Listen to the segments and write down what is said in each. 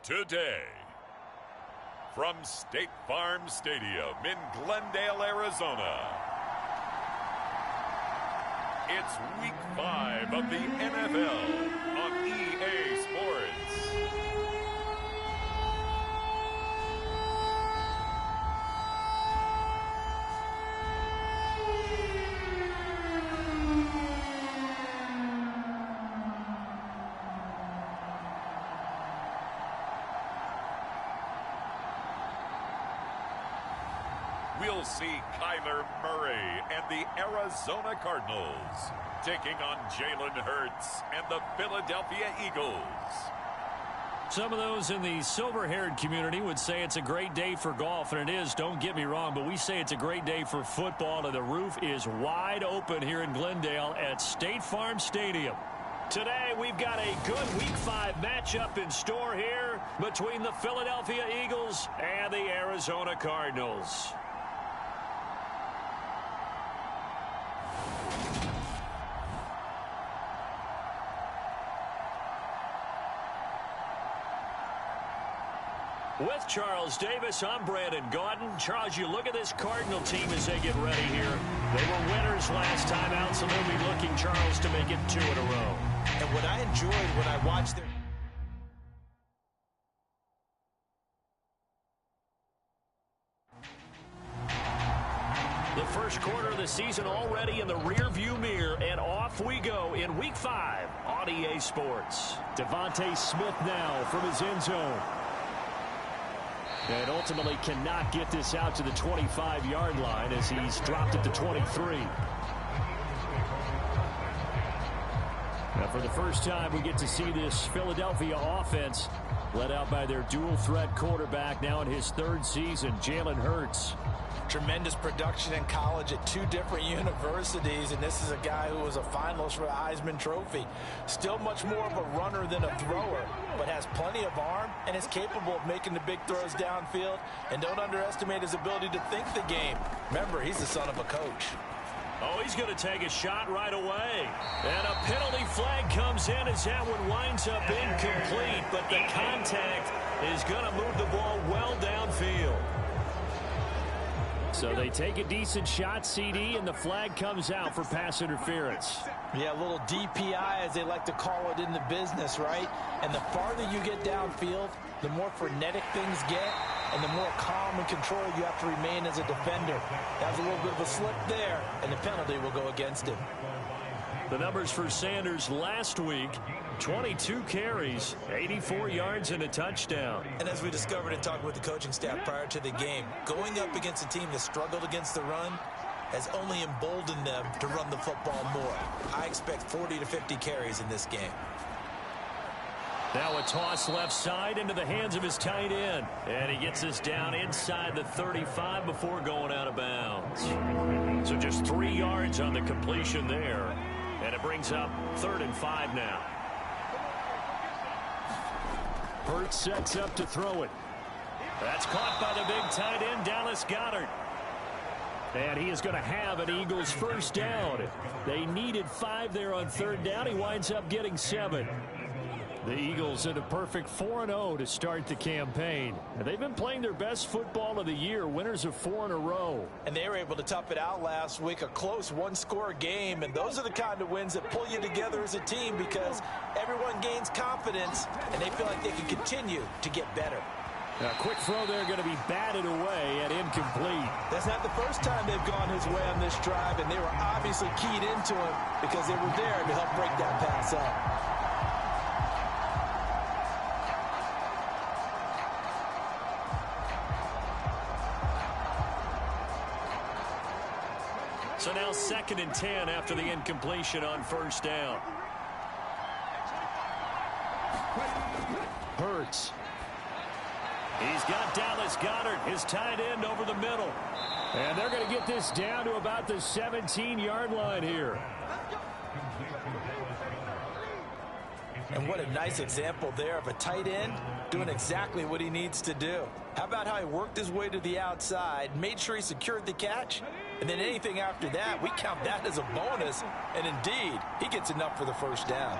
today. From State Farm Stadium in Glendale, Arizona, it's Week 5 of the NFL on EA Sports. We'll see Kyler Murray and the Arizona Cardinals taking on Jalen Hurts and the Philadelphia Eagles. Some of those in the silver-haired community would say it's a great day for golf, and it is, don't get me wrong, but we say it's a great day for football, and the roof is wide open here in Glendale at State Farm Stadium. Today, we've got a good Week 5 matchup in store here between the Philadelphia Eagles and the Arizona Cardinals. With Charles Davis, I'm Brandon Gaudin. Charles, you look at this Cardinal team as they get ready here. They were winners last time out, so they'll be looking, Charles, to make it 2 in a row. And what I enjoyed when I watched their... The first quarter of the season already in the rearview mirror, and off we go in Week 5 on EA Sports. Devontae Smith now from his end zone. And ultimately cannot get this out to the 25-yard line as he's dropped it to 23. Now for the first time, we get to see this Philadelphia offense led out by their dual-threat quarterback now in his 3rd season, Jalen Hurts. Tremendous production in college at 2 different universities, and this is a guy who was a finalist for the Heisman Trophy. Still much more of a runner than a thrower, but has plenty of arm and is capable of making the big throws downfield. And don't underestimate his ability to think the game. Remember, he's the son of a coach. Oh, he's going to take a shot right away. And a penalty flag comes in as that one winds up incomplete, but the contact is going to move the ball well downfield. So they take a decent shot, CD, and the flag comes out for pass interference. Yeah, a little DPI, as they like to call it in the business, right? And the farther you get downfield, the more frenetic things get, and the more calm and control you have to remain as a defender. That was a little bit of a slip there, and the penalty will go against him. The numbers for Sanders last week, 22 carries, 84 yards, and a touchdown. And as we discovered in talking with the coaching staff prior to the game, going up against a team that struggled against the run has only emboldened them to run the football more. I expect 40 to 50 carries in this game. Now a toss left side into the hands of his tight end. And he gets this down inside the 35 before going out of bounds. So just 3 yards on the completion there. And it brings up 3rd and 5 now. Hurts sets up to throw it. That's caught by the big tight end, Dallas Goedert. And he is going to have an Eagles first down. They needed 5 there on 3rd down. He winds up getting 7. The Eagles in a perfect 4-0 to start the campaign. And they've been playing their best football of the year, winners of 4 in a row. And they were able to tough it out last week, a close 1-score game. And those are the kind of wins that pull you together as a team because everyone gains confidence and they feel like they can continue to get better. A quick throw there going to be batted away and incomplete. That's not the first time they've gone his way on this drive, and they were obviously keyed into him because they were there to help break that pass up. So now 2nd and 10 after the incompletion on 1st down. Hurts. He's got Dallas Goedert, his tight end, over the middle. And they're going to get this down to about the 17-yard line here. And what a nice example there of a tight end doing exactly what he needs to do. How about how he worked his way to the outside, made sure he secured the catch, and then anything after that, we count that as a bonus. And indeed, he gets enough for the first down.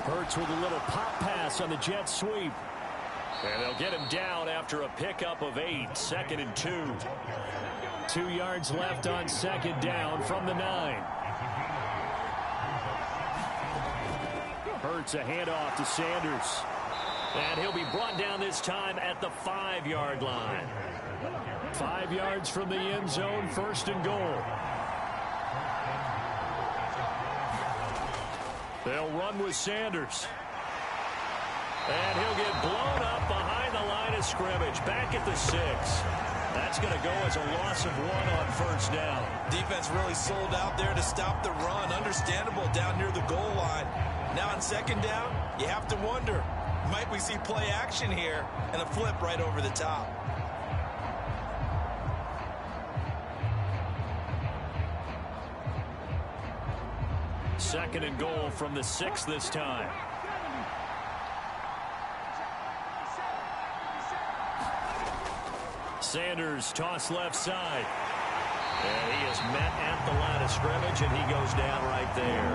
Hurts with a little pop pass on the jet sweep. And they'll get him down after a pickup of 8. 2nd and 2. 2 yards left on 2nd down from the 9. Hurts a handoff to Sanders. And he'll be brought down this time at the 5-yard line. 5 yards from the end zone, 1st and goal. They'll run with Sanders. And he'll get blown up behind the line of scrimmage. Back at the 6. That's going to go as a loss of 1 on 1st down. Defense really sold out there to stop the run. Understandable down near the goal line. Now on 2nd down, you have to wonder, might we see play action here and a flip right over the top? Second and goal from the 6 this time. Sanders toss left side. And he is met at the line of scrimmage, and he goes down right there.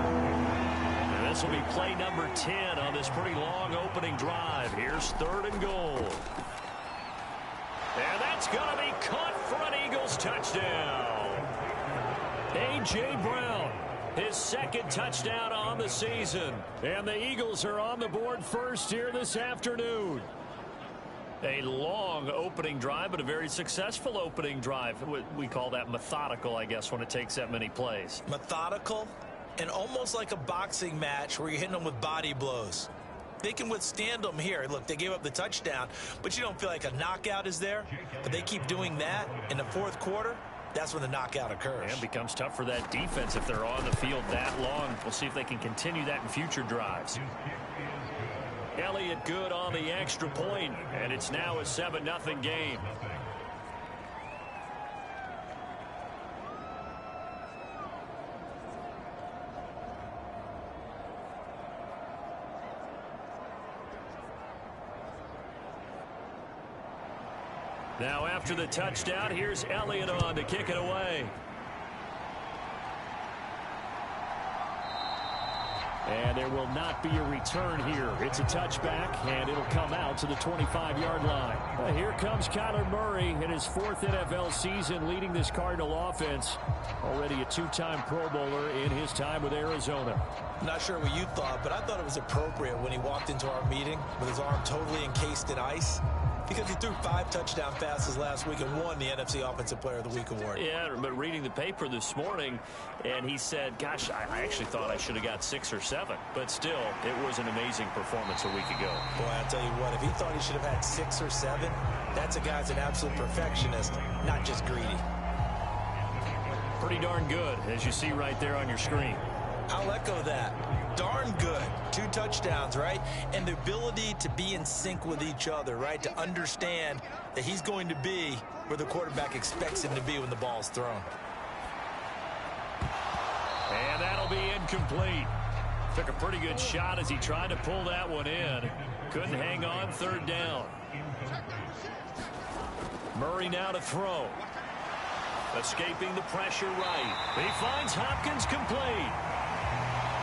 And this will be play number 10 on this pretty long opening drive. Here's 3rd and goal. And that's going to be caught for an Eagles touchdown. A.J. Brown, his 2nd touchdown on the season. And the Eagles are on the board first here this afternoon. A long opening drive, but a very successful opening drive. We call that methodical, I guess, when it takes that many plays. Methodical and almost like a boxing match where you're hitting them with body blows. They can withstand them here. Look, they gave up the touchdown, but you don't feel like a knockout is there. But they keep doing that in the 4th quarter. That's when the knockout occurs. And it becomes tough for that defense if they're on the field that long. We'll see if they can continue that in future drives. Elliott good on the extra point, and it's now a 7-0 game. Now after the touchdown, here's Elliott on to kick it away. And there will not be a return here. It's a touchback, and it'll come out to the 25-yard line. Well, here comes Kyler Murray in his 4th NFL season leading this Cardinal offense. Already a 2-time Pro Bowler in his time with Arizona. Not sure what you thought, but I thought it was appropriate when he walked into our meeting with his arm totally encased in ice. Because he threw 5 touchdown passes last week and won the NFC Offensive Player of the Week award. Yeah, but reading the paper this morning, and he said, gosh, I actually thought I should have got 6 or 7. But still, it was an amazing performance a week ago. Boy, I'll tell you what, if he thought he should have had 6 or 7, that's a guy's an absolute perfectionist, not just greedy. Pretty darn good, as you see right there on your screen. I'll echo that. Darn good. 2 touchdowns, right? And the ability to be in sync with each other, right? To understand that he's going to be where the quarterback expects him to be when the ball's thrown. And that'll be incomplete. Took a pretty good shot as he tried to pull that one in. Couldn't hang on, 3rd down. Murray now to throw. Escaping the pressure right. He finds Hopkins complete.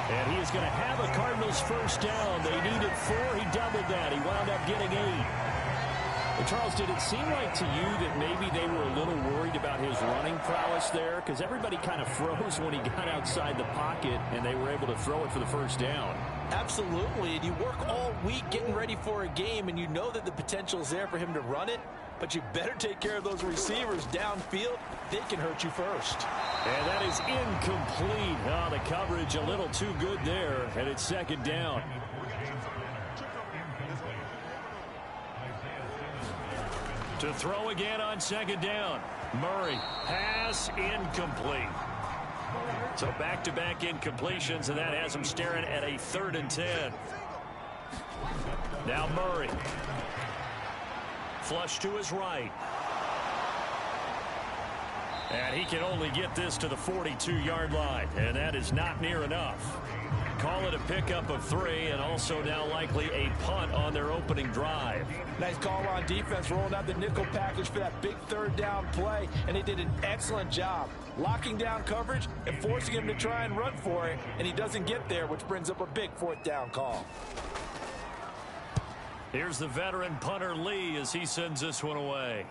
And he is going to have a Cardinals 1st down. They needed 4. He doubled that. He wound up getting 8. Well, Charles, did it seem like to you that maybe they were a little worried about his running prowess there? Because everybody kind of froze when he got outside the pocket, and they were able to throw it for the 1st down. Absolutely. And you work all week getting ready for a game, and you know that the potential is there for him to run it. But you better take care of those receivers downfield. They can hurt you first. And that is incomplete. Oh, the coverage a little too good there, and it's 2nd down. To throw again on 2nd down. Murray, pass incomplete. So back-to-back incompletions, and that has him staring at a 3rd and 10. Now Murray. Flush to his right. And he can only get this to the 42-yard line, and that is not near enough. call it a pickup of 3, and also now likely a punt on their opening drive. Nice call on defense, rolling out the nickel package for that big third down play, and they did an excellent job locking down coverage and forcing him to try and run for it, and he doesn't get there, which brings up a big fourth down call. Here's the veteran punter Lee as he sends this one away.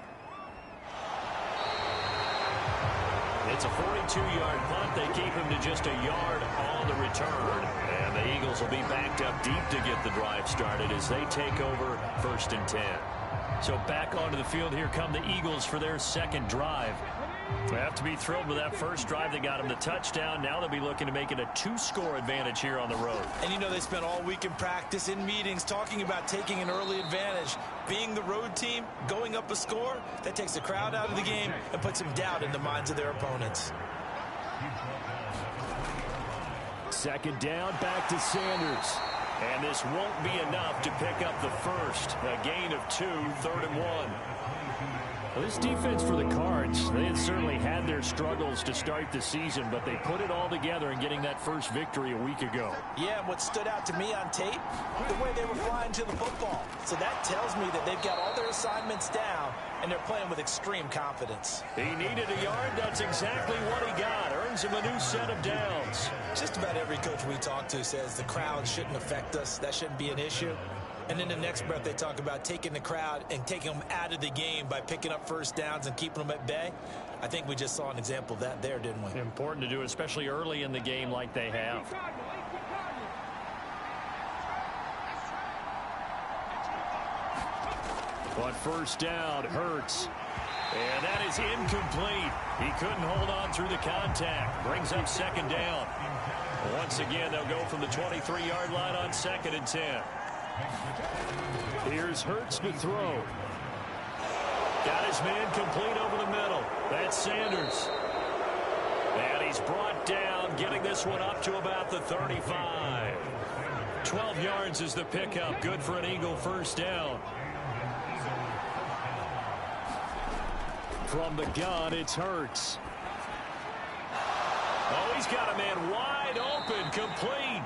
It's a 42-yard punt. They keep him to just a yard on the return. And the Eagles will be backed up deep to get the drive started as they take over 1st and 10. So back onto the field, here come the Eagles for their second drive. They have to be thrilled with that first drive. They got them the touchdown. Now they'll be looking to make it a 2-score advantage here on the road. And you know they spent all week in practice, in meetings, talking about taking an early advantage. Being the road team, going up a score, that takes the crowd out of the game and puts some doubt in the minds of their opponents. Second down, back to Sanders. And this won't be enough to pick up the first. A gain of 2, 3rd and 1. Well, this defense for the Cards, they had certainly had their struggles to start the season, but they put it all together in getting that first victory a week ago. Yeah, and what stood out to me on tape, the way they were flying to the football. So that tells me that they've got all their assignments down, and they're playing with extreme confidence. He needed a yard. That's exactly what he got. Earns him a new set of downs. Just about every coach we talk to says the crowd shouldn't affect us. That shouldn't be an issue. And in the next breath, they talk about taking the crowd and taking them out of the game by picking up first downs and keeping them at bay. I think we just saw an example of that there, didn't we? Important to do, especially early in the game like they have. On first down, Hurts. And that is incomplete. He couldn't hold on through the contact. Brings up second down. Once again, they'll go from the 23-yard line on 2nd and 10. Here's Hurts to throw. Got his man complete over the middle. That's Sanders. And he's brought down, getting this one up to about the 35. 12 yards is the pickup. Good for an Eagle first down. From the gun, it's Hurts. Oh, he's got a man wide open, complete.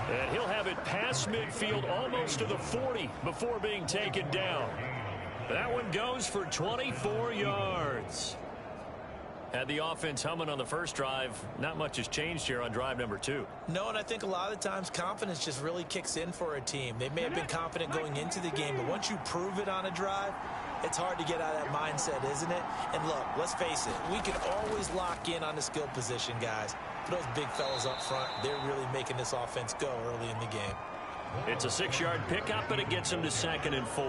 And he'll have it past midfield almost to the 40 before being taken down. That one goes for 24 yards. Had the offense humming on the first drive. Not much has changed here on drive number 2. No, and I think a lot of times confidence just really kicks in for a team. They may have been confident going into the game, but once you prove it on a drive, it's hard to get out of that mindset, isn't it? And look, let's face it, we can always lock in on the skill position, guys. But those big fellas up front, they're really making this offense go early in the game. It's a 6-yard pickup, but it gets him to 2nd and 4.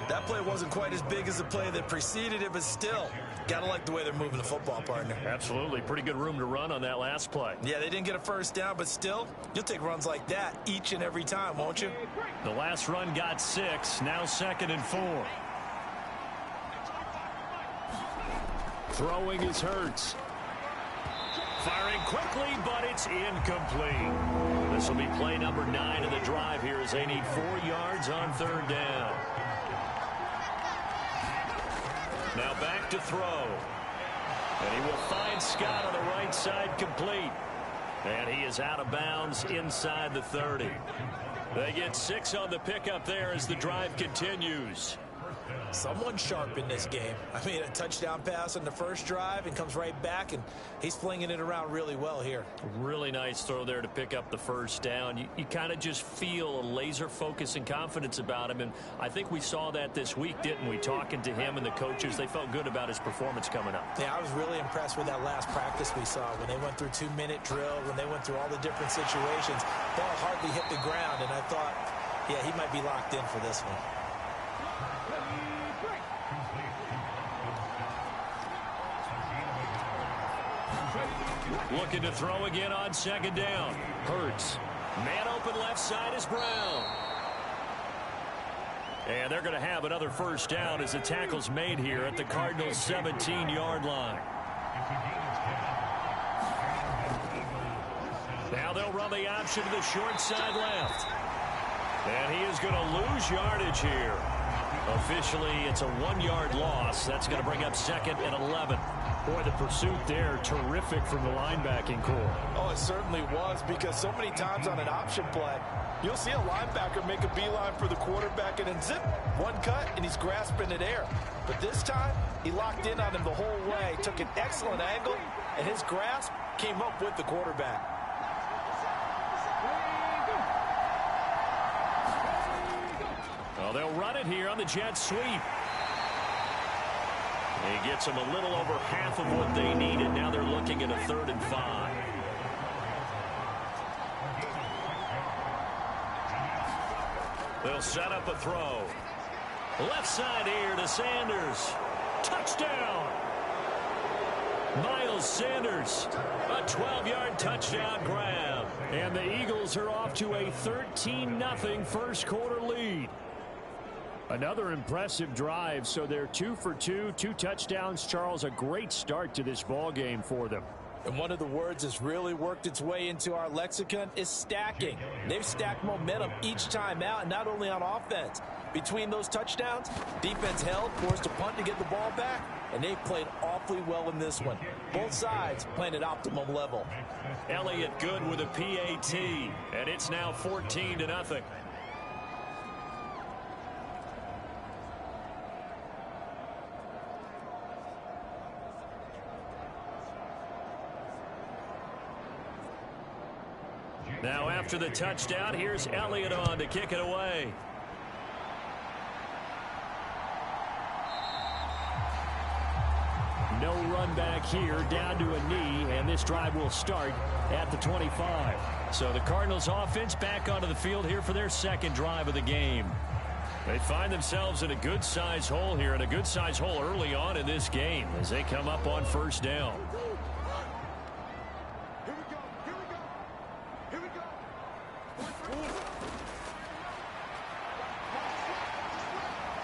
That play wasn't quite as big as the play that preceded it, but still, gotta like the way they're moving the football, partner. Absolutely. Pretty good room to run on that last play. Yeah, they didn't get a first down, but still, you'll take runs like that each and every time, won't you? The last run got 6, now 2nd and 4. Throwing is Hurts. Firing quickly, but it's incomplete. This will be play number 9 of the drive here as they need 4 yards on 3rd down. Now back to throw. And he will find Scott on the right side complete. And he is out of bounds inside the 30. They get 6 on the pickup there as the drive continues. Someone sharp in this game. I mean, a touchdown pass on the first drive and comes right back, and he's flinging it around really well here. Really nice throw there to pick up the first down. You kind of just feel a laser focus and confidence about him, and I think we saw that this week, didn't we? Talking to him and the coaches, they felt good about his performance coming up. Yeah, I was really impressed with that last practice we saw when they went through 2-minute drill, when they went through all the different situations. Ball hardly hit the ground, and I thought, yeah, he might be locked in for this one. Looking to throw again on 2nd down. Hurts. Man open left side is Brown. And they're going to have another first down as the tackle's made here at the Cardinals' 17-yard line. Now they'll run the option to the short side left. And he is going to lose yardage here. Officially, it's a 1-yard loss. That's going to bring up 2nd and 11. Boy, the pursuit there, terrific from the linebacking core. Oh, it certainly was, because so many times on an option play, you'll see a linebacker make a beeline for the quarterback and then zip, one cut, and he's grasping at air. But this time, he locked in on him the whole way, took an excellent angle, and his grasp came up with the quarterback. Well, they'll run it here on the jet sweep. He gets them a little over half of what they needed. Now they're looking at a 3rd and 5. They'll set up a throw. Left side here to Sanders. Touchdown! Miles Sanders, a 12-yard touchdown grab. And the Eagles are off to a 13-0 first quarter lead. Another impressive drive, so they're 2 for 2, 2 touchdowns. Charles, a great start to this ball game for them. And one of the words that's really worked its way into our lexicon is stacking. They've stacked momentum each time out, and not only on offense. Between those touchdowns, defense held, forced a punt to get the ball back, and they've played awfully well in this one. Both sides playing at optimum level. Elliott good with a PAT, and it's now 14-0. Now after the touchdown, here's Elliott on to kick it away. No run back here, down to a knee, and this drive will start at the 25. So the Cardinals offense back onto the field here for their 2nd drive of the game. They find themselves in a good-sized hole here, and a good-sized hole early on in this game as they come up on 1st down.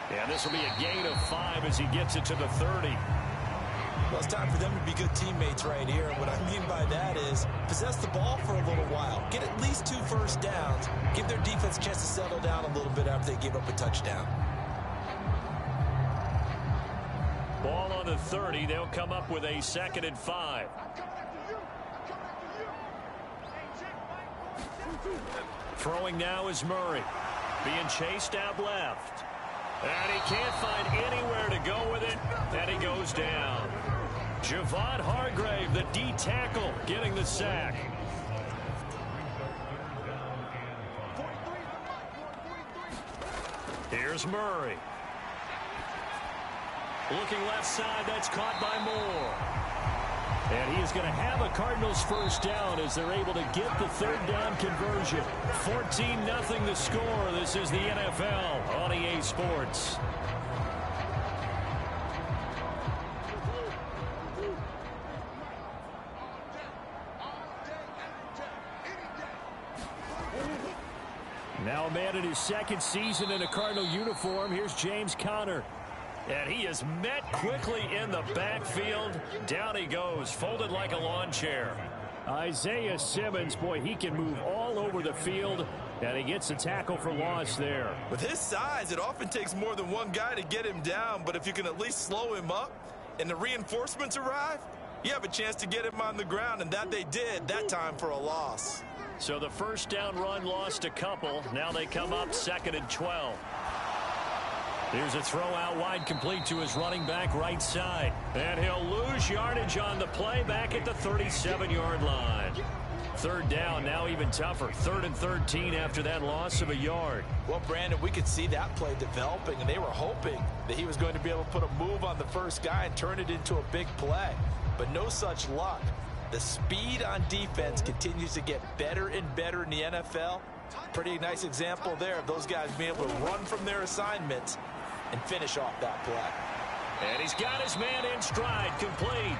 And this will be a gain of 5 as he gets it to the 30. Well, it's time for them to be good teammates right here. And what I mean by that is possess the ball for a little while. Get at least 2 first downs. Give their defense a chance to settle down a little bit after they give up a touchdown. Ball on the 30. They'll come up with a 2nd and 5. Throwing now is Murray. Being chased out left. And he can't find anywhere to go with it. And he goes down. Javon Hargrave, the D tackle, getting the sack. Here's Murray. Looking left side, that's caught by Moore. And he is going to have a Cardinals first down as they're able to get the 3rd down conversion. 14-0 the score. This is the NFL on EA Sports. Now a man in his 2nd season in a Cardinal uniform. Here's James Conner. And he is met quickly in the backfield. Down he goes, folded like a lawn chair. Isaiah Simmons, boy, he can move all over the field. And he gets a tackle for loss there. With his size, it often takes more than one guy to get him down. But if you can at least slow him up and the reinforcements arrive, you have a chance to get him on the ground. And that they did, that time for a loss. So the first down run lost a couple. Now they come up 2nd and 12. Here's a throw out wide, complete to his running back right side. And he'll lose yardage on the play back at the 37-yard line. 3rd down, now even tougher. 3rd and 13 after that loss of a yard. Well, Brandon, we could see that play developing, and they were hoping that he was going to be able to put a move on the first guy and turn it into a big play. But no such luck. The speed on defense continues to get better and better in the NFL. Pretty nice example there of those guys being able to run from their assignments and finish off that play. And he's got his man in stride, complete.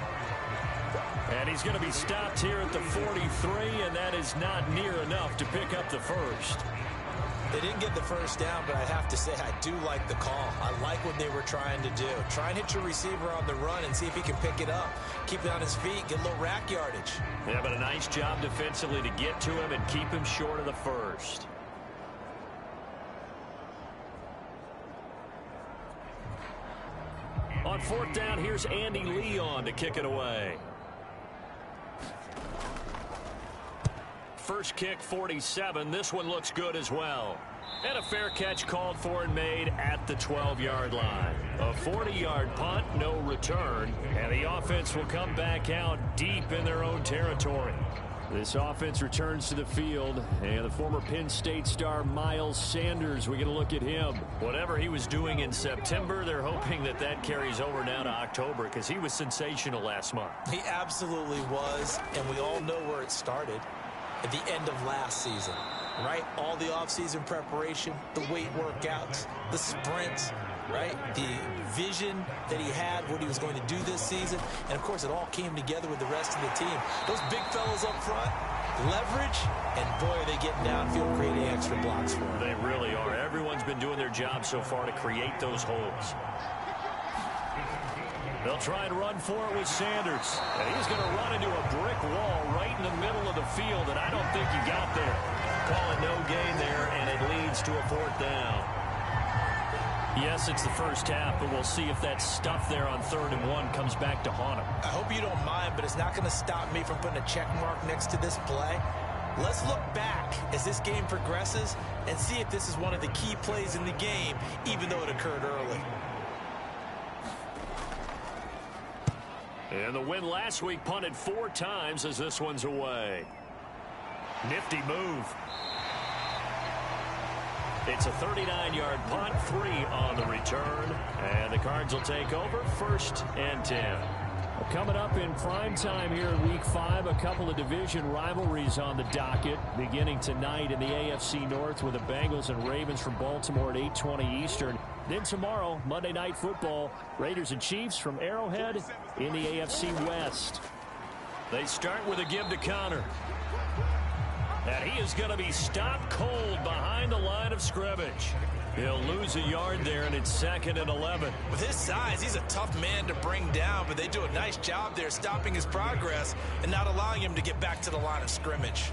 And he's going to be stopped here at the 43, and that is not near enough to pick up the first. They didn't get the first down, but I have to say I do like the call. I like what they were trying to do. Try and hit your receiver on the run and see if he can pick it up. Keep it on his feet, get a little rack yardage. Yeah, but a nice job defensively to get to him and keep him short of the first. on fourth down, here's Andy Lee on to kick it away. First kick, 47. This one looks good as well. And a fair catch called for and made at the 12-yard line. A 40-yard punt, no return. And the offense will come back out deep in their own territory. This offense returns to the field, and the former Penn State star Miles Sanders, we're going to look at him. Whatever he was doing in September, they're hoping that that carries over now to October because he was sensational last month. He absolutely was, and we all know where it started. At the end of last season, right? All the offseason preparation, the weight workouts, the sprints, right? The vision that he had, what he was going to do this season. And, of course, it all came together with the rest of the team. Those big fellas up front, leverage, and, boy, are they getting downfield creating extra blocks for them. They really are. Everyone's been doing their job so far to create those holes. They'll try and run for it with Sanders. And he's going to run into a brick wall right in the middle of the field, and I don't think he got there. Call it no gain there, and it leads to a fourth down. Yes, it's the first half, but we'll see if that stuff there on 3rd and 1 comes back to haunt him. I hope you don't mind, but it's not going to stop me from putting a check mark next to this play. Let's look back as this game progresses and see if this is one of the key plays in the game, even though it occurred early. And the win last week punted 4 times as this one's away. Nifty move. It's a 39-yard punt, 3 on the return. And the Cards will take over 1st and 10. Coming up in prime time here in Week 5, a couple of division rivalries on the docket. Beginning tonight in the AFC North with the Bengals and Ravens from Baltimore at 8:20 Eastern. Then tomorrow, Monday Night Football, Raiders and Chiefs from Arrowhead in the AFC West. They start with a give to Connor. And he is going to be stopped cold behind the line of scrimmage. He'll lose a yard there, and it's 2nd and 11. With his size, he's a tough man to bring down, but they do a nice job there stopping his progress and not allowing him to get back to the line of scrimmage.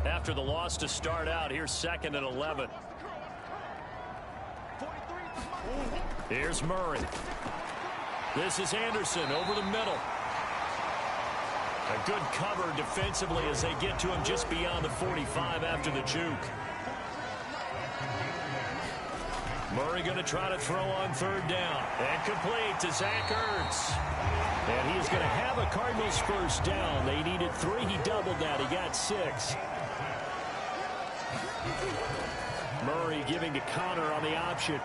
After the loss to start out, here's 2nd and 11. Here's Murray. This is Anderson over the middle. A good cover defensively as they get to him just beyond the 45 after the juke. Murray going to try to throw on 3rd down. And complete to Zach Ertz. And he is going to have a Cardinals first down. They needed 3. He doubled that. He got 6. Murray giving to Connor on the option.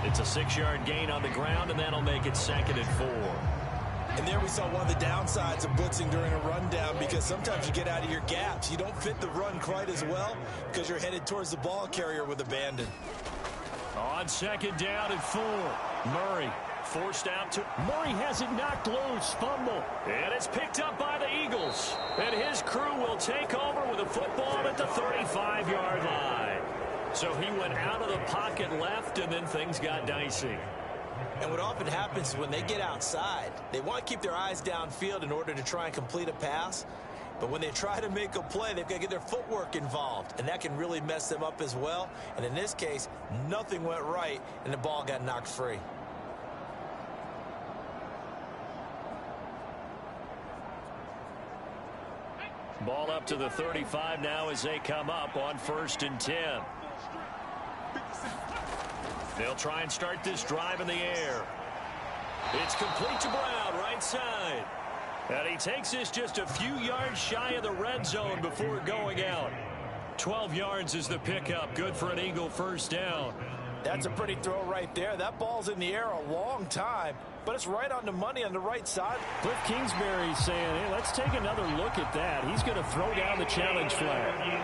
It's a 6-yard gain on the ground, and that'll make it 2nd and 4. And there we saw one of the downsides of blitzing during a rundown, because sometimes you get out of your gaps. You don't fit the run quite as well because you're headed towards the ball carrier with abandon. On 2nd down and 4. Murray forced out to... Murray has it knocked loose. Fumble. And it's picked up by the Eagles. And his crew will take over with a football at the 35-yard line. So he went out of the pocket left, and then things got dicey. And what often happens is when they get outside, they want to keep their eyes downfield in order to try and complete a pass. But when they try to make a play, they've got to get their footwork involved, and that can really mess them up as well. And in this case, nothing went right, and the ball got knocked free. Ball up to the 35 now as they come up on 1st and 10. They'll try and start this drive in the air. It's complete to Brown, right side. And he takes this just a few yards shy of the red zone before going out. 12 yards is the pickup. Good for an Eagle first down. That's a pretty throw right there. That ball's in the air a long time, but it's right on the money on the right side. Cliff Kingsbury's saying, hey, let's take another look at that. He's going to throw down the challenge flag.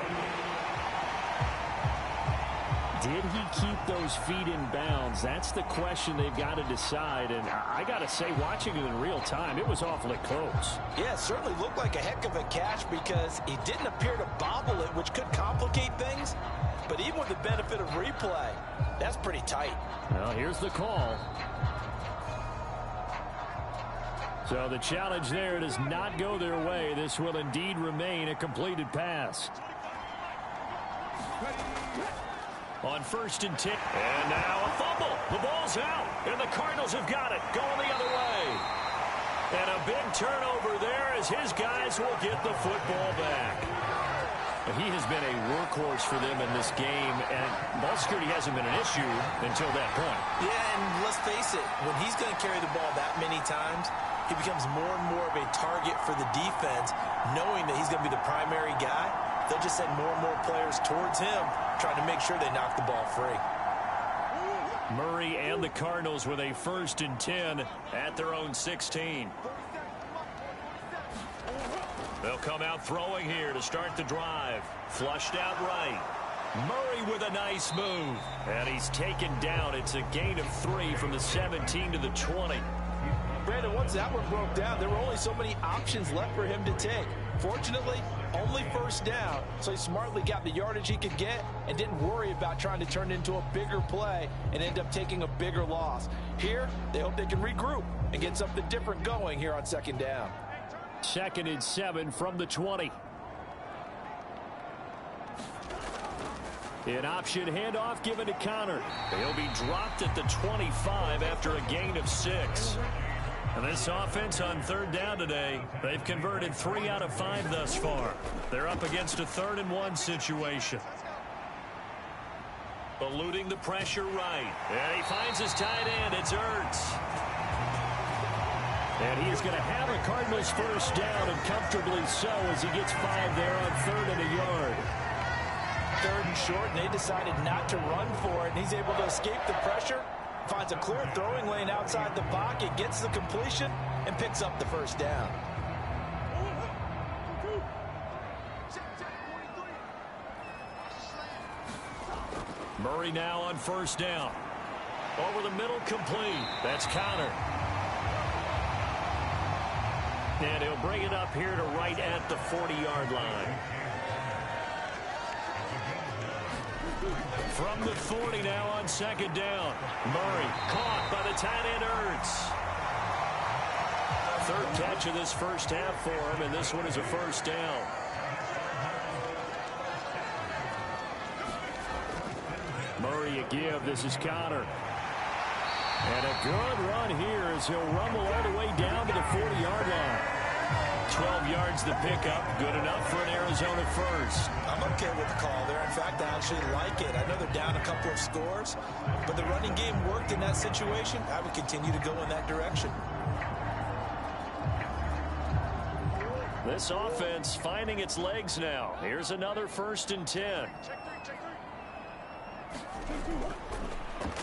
Did he keep those feet in bounds? That's the question they've got to decide. And I got to say, watching it in real time, it was awfully close. Yeah, it certainly looked like a heck of a catch because he didn't appear to bobble it, which could complicate things. But even with the benefit of replay, that's pretty tight. Well, here's the call. So the challenge there does not go their way. This will indeed remain a completed pass. On 1st and 10. And now a fumble. The ball's out. And the Cardinals have got it. Going the other way. And a big turnover there as his guys will get the football back. He has been a workhorse for them in this game, and ball security hasn't been an issue until that point. Yeah, and let's face it, when he's going to carry the ball that many times, he becomes more and more of a target for the defense, knowing that he's going to be the primary guy. They'll just send more and more players towards him, trying to make sure they knock the ball free. Murray and the Cardinals with a 1st and 10 at their own 16. They'll come out throwing here to start the drive. Flushed out right. Murray with a nice move. And he's taken down. It's a gain of 3 from the 17 to the 20. Brandon, once that one broke down, there were only so many options left for him to take. Fortunately, only 1st down, so he smartly got the yardage he could get and didn't worry about trying to turn it into a bigger play and end up taking a bigger loss. Here, they hope they can regroup and get something different going here on 2nd down. 2nd and 7 from the 20. An option handoff given to Connor. He'll be dropped at the 25 after a gain of 6. And this offense on 3rd down today, they've converted 3 out of 5 thus far. They're up against a 3rd and 1 situation. Eluding the pressure right. And he finds his tight end. It's Ertz. And he is going to have a Cardinals 1st down, and comfortably so, as he gets 5 there on 3rd and a yard. 3rd and short, and they decided not to run for it, and he's able to escape the pressure, finds a clear throwing lane outside the pocket, gets the completion, and picks up the 1st down. Murray now on 1st down. Over the middle, complete. That's Connor. And he'll bring it up here to right at the 40-yard line. From the 40 now on 2nd down. Murray caught by the tight end Ertz. 3rd catch of this 1st half for him, and this one is a 1st down. Murray a give. This is Connor. And a good run here as he'll rumble all the way down to the 40-yard line. 12 yards the pickup. Good enough for an Arizona 1st. I'm okay with the call there. In fact, I actually like it. I know they're down a couple of scores, but the running game worked in that situation. I would continue to go in that direction. This offense finding its legs now. Here's another 1st and 10.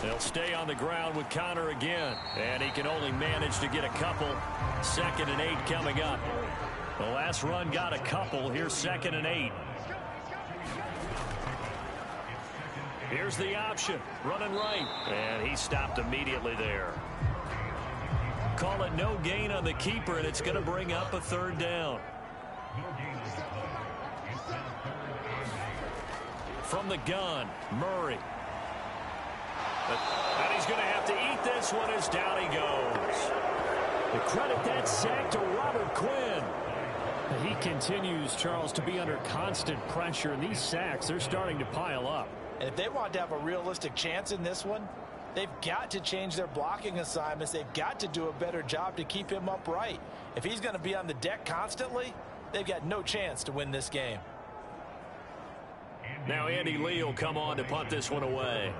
They'll stay on the ground with Connor again. And he can only manage to get a couple. 2nd and 8 coming up. The last run got a couple. Here's 2nd and 8. Here's the option. Running right. And he stopped immediately there. Call it no gain on the keeper, and it's going to bring up a 3rd down. From the gun, Murray. And he's going to have to eat this one as down he goes. The credit that sack to Robert Quinn. He continues, Charles, to be under constant pressure, and these sacks, they're starting to pile up. And if they want to have a realistic chance in this one, they've got to change their blocking assignments. They've got to do a better job to keep him upright. If he's going to be on the deck constantly, they've got no chance to win this game. Now Andy Lee will come on to punt this one away.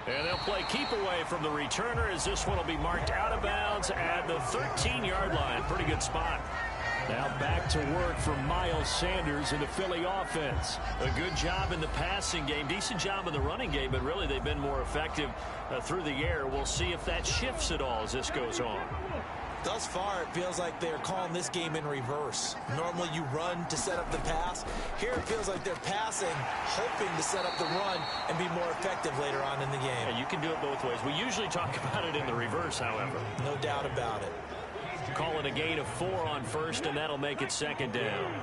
And they'll play keep away from the returner as this one will be marked out of bounds at the 13-yard line. Pretty good spot. Now back to work for Miles Sanders in the Philly offense. A good job in the passing game. Decent job in the running game, but really they've been more effective through the air. We'll see if that shifts at all as this goes on. Thus far, it feels like they're calling this game in reverse. Normally you run to set up the pass. Here it feels like they're passing, hoping to set up the run and be more effective later on in the game. Yeah, you can do it both ways. We usually talk about it in the reverse, however. No doubt about it. Call it a gain of 4 on 1st, and that'll make it 2nd down.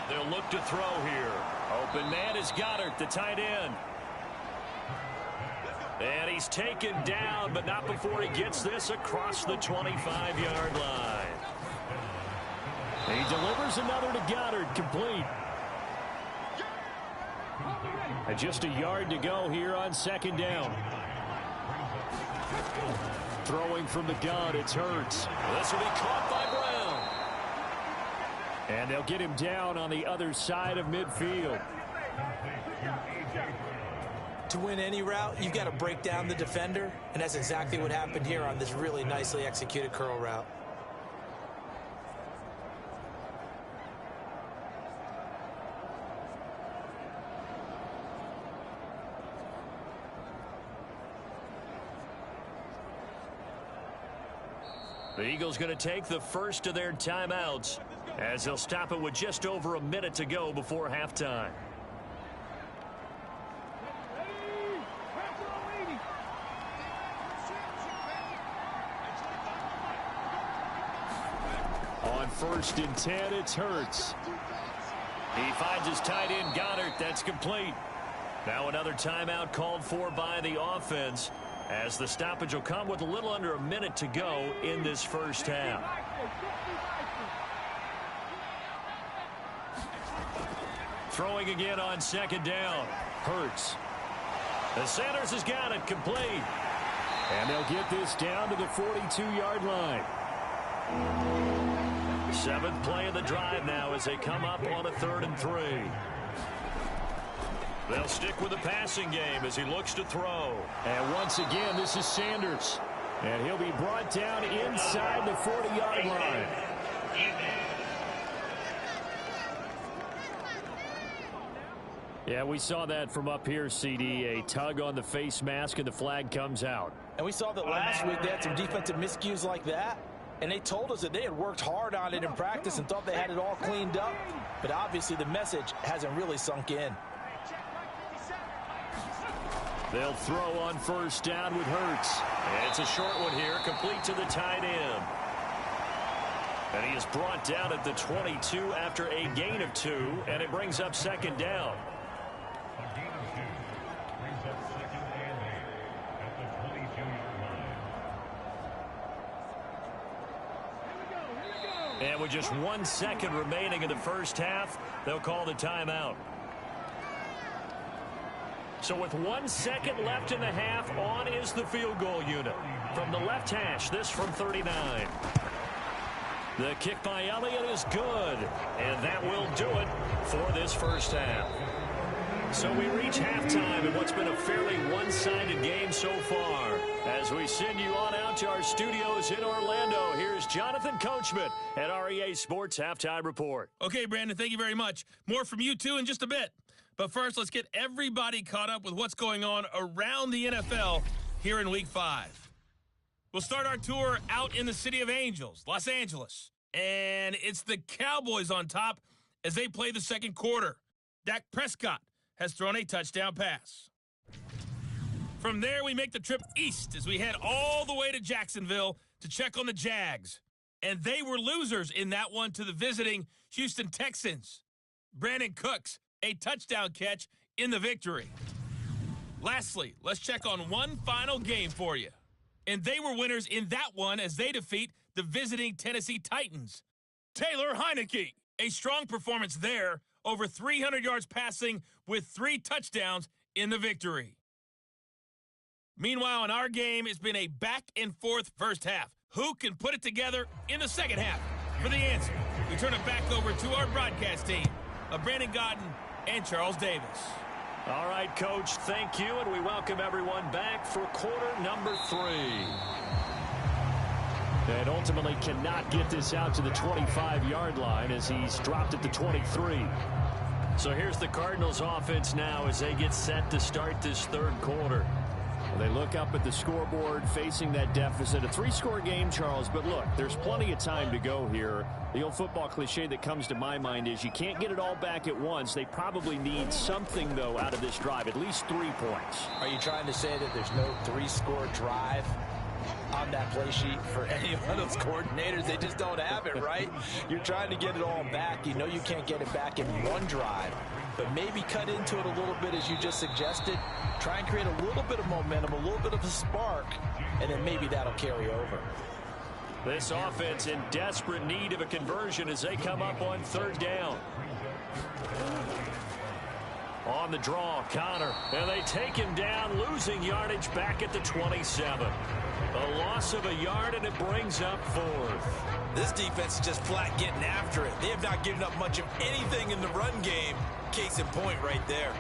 They'll look to throw here. Open man is Goddard, the tight end. And he's taken down, but not before he gets this across the 25-yard line. He delivers another to Goddard, complete. And just a yard to go here on second down. Throwing from the gun, it's Hurts. This will be caught by Brown. And they'll get him down on the other side of midfield. To win any route, you've got to break down the defender, and that's exactly what happened here on this really nicely executed curl route. The Eagles going to take the first of their timeouts as they'll stop it with just over a minute to go before halftime. On 1st and 10, it's Hurts. He finds his tight end, Goddard. That's complete. Now another timeout called for by the offense, as the stoppage will come with a little under a minute to go in this first half. Throwing again on second down. Hurts. And Sanders has got it, complete. And they'll get this down to the 42-yard line. 7th play of the drive now as they come up on a 3rd and 3. They'll stick with the passing game as he looks to throw. And once again, this is Sanders. And he'll be brought down inside the 40-yard line. Yeah, we saw that from up here, CD. A tug on the face mask, and the flag comes out. And we saw that last week they had some defensive miscues like that. And they told us that they had worked hard on it in practice and thought they had it all cleaned up. But obviously the message hasn't really sunk in. They'll throw on 1st down with Hurts. And it's a short one here, complete to the tight end. And he is brought down at the 22 after a gain of 2, and it brings up 2nd down. And with just 1 second remaining in the first half, they'll call the timeout. So with 1 second left in the half, on is the field goal unit. From the left hash, this from 39. The kick by Elliott is good, and that will do it for this first half. So we reach halftime in what's been a fairly one-sided game so far. As we send you on out to our studios in Orlando, here's Jonathan Coachman at REA Sports Halftime Report. Okay, Brandon, thank you very much. More from you, too, in just a bit. But first, let's get everybody caught up with what's going on around the NFL here in Week 5. We'll start our tour out in the City of Angels, Los Angeles. And it's the Cowboys on top as they play the second quarter. Dak Prescott has thrown a touchdown pass. From there, we make the trip east as we head all the way to Jacksonville to check on the Jags. And they were losers in that one to the visiting Houston Texans. Brandon Cooks, a touchdown catch in the victory. Lastly, let's check on one final game for you. And they were winners in that one as they defeat the visiting Tennessee Titans. Taylor Heineke, a strong performance there, over 300 yards passing with 3 touchdowns in the victory. Meanwhile, in our game, it's been a back-and-forth first half. Who can put it together in the second half? For the answer, we turn it back over to our broadcast team of Brandon Godden and Charles Davis. All right, Coach, thank you, and we welcome everyone back for quarter number 3. And ultimately cannot get this out to the 25-yard line as he's dropped at the 23. So here's the Cardinals offense now as they get set to start this third quarter. Well, they look up at the scoreboard facing that deficit. A 3-score game, Charles, but look, there's plenty of time to go here. The old football cliche that comes to my mind is you can't get it all back at once. They probably need something, though, out of this drive, at least 3 points. Are you trying to say that there's no 3-score drive? on that play sheet for any one of those coordinators. They just don't have it, right? You're trying to get it all back. You know you can't get it back in one drive, but maybe cut into it a little bit as you just suggested. Try and create a little bit of momentum, a little bit of a spark, and then maybe that'll carry over. This offense in desperate need of a conversion as they come up on third down. On the draw, Connor, and they take him down, losing yardage back at the 27. A loss of a yard, and it brings up fourth. This defense is just flat getting after it. They have not given up much of anything in the run game. Case in point right there.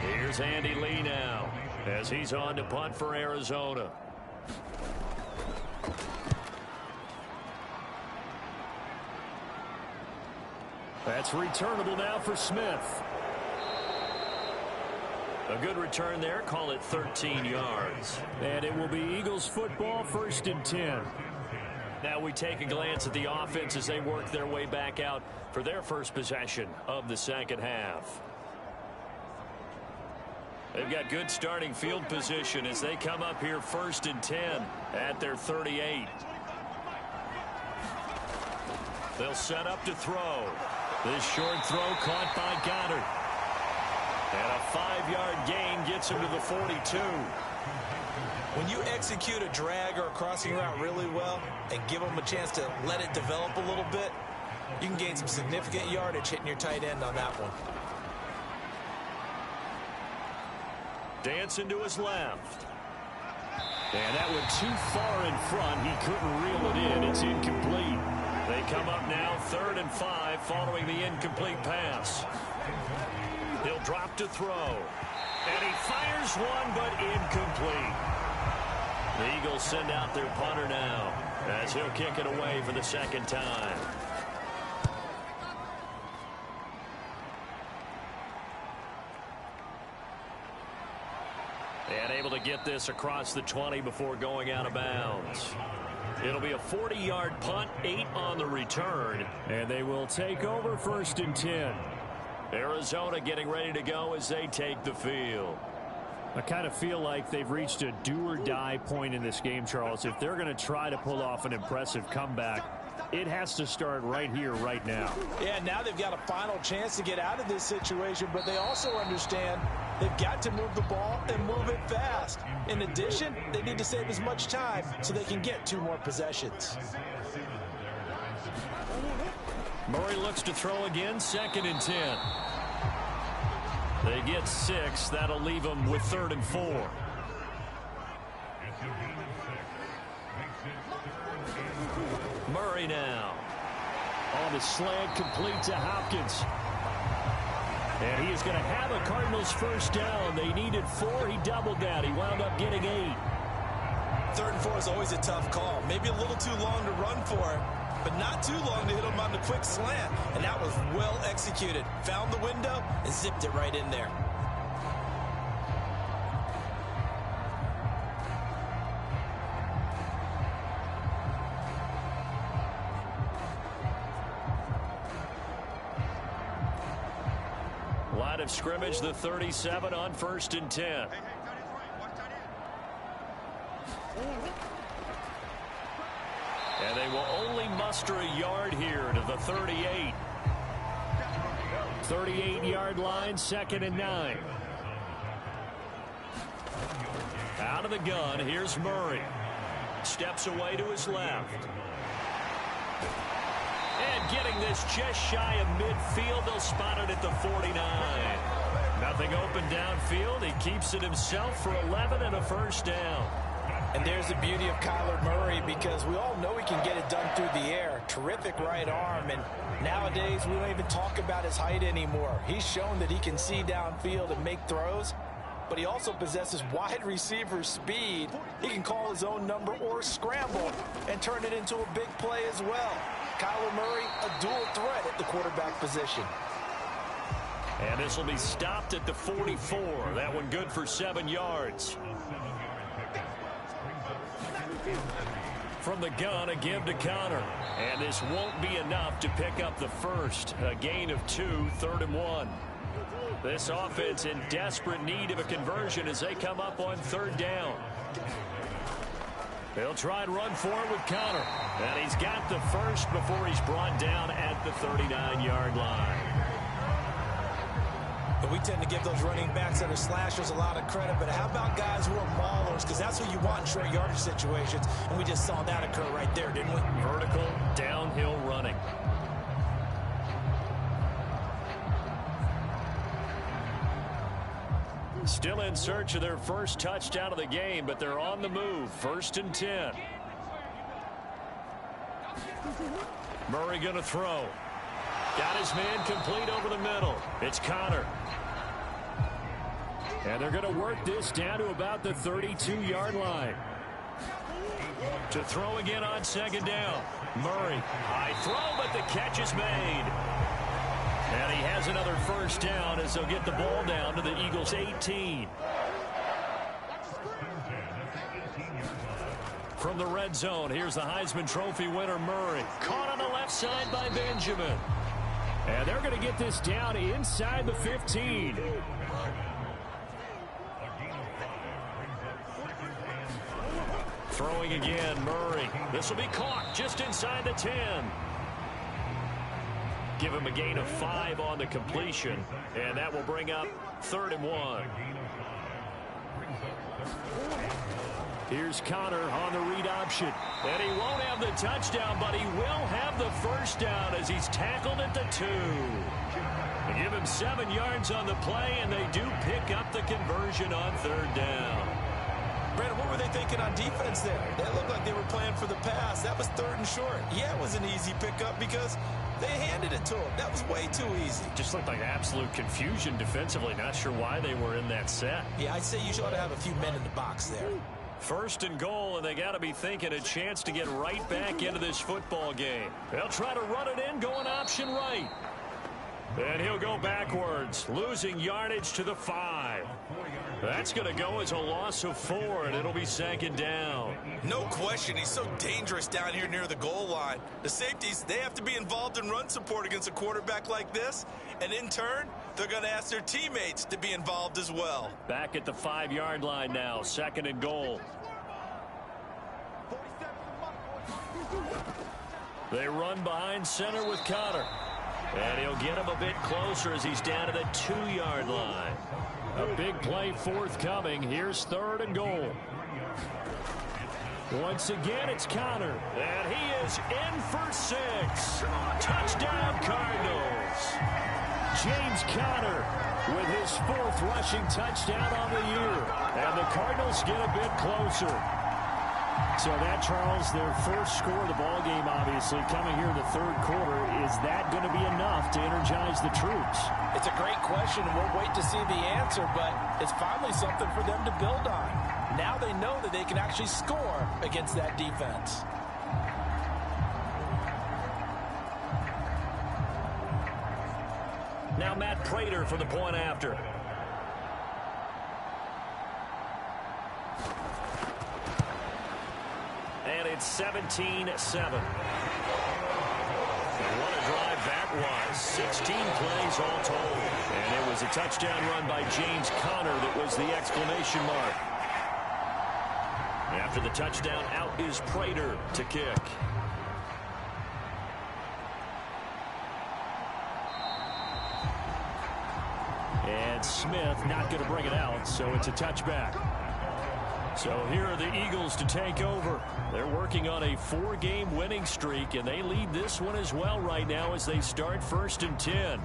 Here's Andy Lee now as he's on to punt for Arizona. That's returnable now for Smith. A good return there. Call it 13 yards. And it will be Eagles football, 1st and 10. Now we take a glance at the offense as they work their way back out for their first possession of the second half. They've got good starting field position as they come up here 1st and 10 at their 38. They'll set up to throw. This short throw caught by Goddard. And a 5-yard gain gets him to the 42. When you execute a drag or a crossing route really well and give them a chance to let it develop a little bit, you can gain some significant yardage hitting your tight end on that one. Dancing to his left. And that went too far in front. He couldn't reel it in. It's incomplete. They come up now 3rd and 5 following the incomplete pass. He'll drop to throw. And he fires one, but incomplete. The Eagles send out their punter now as he'll kick it away for the second time. And able to get this across the 20 before going out of bounds. It'll be a 40-yard punt, 8 on the return. And they will take over 1st and 10. Arizona getting ready to go as they take the field. I kind of feel like they've reached a do-or-die point in this game, Charles. If they're going to try to pull off an impressive comeback, it has to start right here, right now. Yeah, now they've got a final chance to get out of this situation, but they also understand they've got to move the ball and move it fast. In addition, they need to save as much time so they can get 2 more possessions. Murray looks to throw again, 2nd and 10. They get 6. That'll leave them with 3rd and 4. Murray now. On the slant, complete to Hopkins. And he is going to have a Cardinals first down. They needed 4. He doubled that. He wound up getting 8. 3rd and 4 is always a tough call. Maybe a little too long to run for it, but not too long to hit him on the quick slant. And that was well executed. Found the window and zipped it right in there. Line of scrimmage, the 37 on 1st and 10. And they will only muster a yard here to the 38. 38-yard line, 2nd and 9. Out of the gun, here's Murray. Steps away to his left. And getting this just shy of midfield, they'll spot it at the 49. Nothing open downfield. He keeps it himself for 11 and a first down. And there's the beauty of Kyler Murray, because we all know he can get it done through the air. Terrific right arm, and nowadays we don't even talk about his height anymore. He's shown that he can see downfield and make throws, but he also possesses wide receiver speed. He can call his own number or scramble and turn it into a big play as well. Kyler Murray, a dual threat at the quarterback position. And this will be stopped at the 44. That one good for 7 yards. From the gun, a give to Connor. And this won't be enough to pick up the first. A gain of 2, 3rd and 1. This offense in desperate need of a conversion as they come up on 3rd down. They'll try and run forward with Connor. And he's got the first before he's brought down at the 39-yard line. But we tend to give those running backs that are slashers a lot of credit. But how about guys who are maulers? Because that's what you want in short yardage situations. And we just saw that occur right there, didn't we? Vertical, downhill running. Still in search of their first touchdown of the game, but they're on the move. 1st and 10. Murray going to throw. Got his man complete over the middle. It's Connor. And they're going to work this down to about the 32-yard line. To throw again on 2nd down. Murray, high throw, but the catch is made. And he has another first down as they'll get the ball down to the Eagles' 18. From the red zone, here's the Heisman Trophy winner, Murray. Caught on the left side by Benjamin. And they're going to get this down inside the 15. Throwing again, Murray. This will be caught just inside the 10. Give him a gain of 5 on the completion, and that will bring up 3rd and 1. Here's Connor on the read option. And he won't have the touchdown, but he will have the first down as he's tackled at the 2. They give him 7 yards on the play, and they do pick up the conversion on 3rd down. Brandon, what were they thinking on defense there? They looked like they were playing for the pass. That was 3rd and short. Yeah, it was an easy pickup because they handed it to him. That was way too easy. Just looked like absolute confusion defensively. Not sure why they were in that set. Yeah, I'd say you should have a few men in the box there. 1st and goal, and they got to be thinking a chance to get right back into this football game. They'll try to run it in, going option right. And he'll go backwards, losing yardage to the 5. That's going to go as a loss of 4, and it'll be 2nd down. No question, he's so dangerous down here near the goal line. The safeties, they have to be involved in run support against a quarterback like this. And in turn, they're going to ask their teammates to be involved as well. Back at the 5-yard line now, 2nd and goal. They run behind center with Connor. And he'll get him a bit closer as he's down to the 2-yard line. A big play forthcoming. Here's 3rd and goal. Once again, it's Connor. And he is in for 6. Touchdown, Cardinals. James Conner with his 4th rushing touchdown on the year. And the Cardinals get a bit closer. So that, Charles, their first score of the ball game, obviously, coming here in the 3rd quarter. Is that going to be enough to energize the troops? It's a great question, and we'll wait to see the answer, but it's finally something for them to build on. Now they know that they can actually score against that defense. Now Matt Prater for the point after. And it's 17-7. What a drive that was. 16 plays all told. And it was a touchdown run by James Conner that was the exclamation mark. After the touchdown, out is Prater to kick. And Smith not going to bring it out, so it's a touchback. So here are the Eagles to take over. They're working on a 4-game winning streak, and they lead this one as well right now as they start 1st and 10.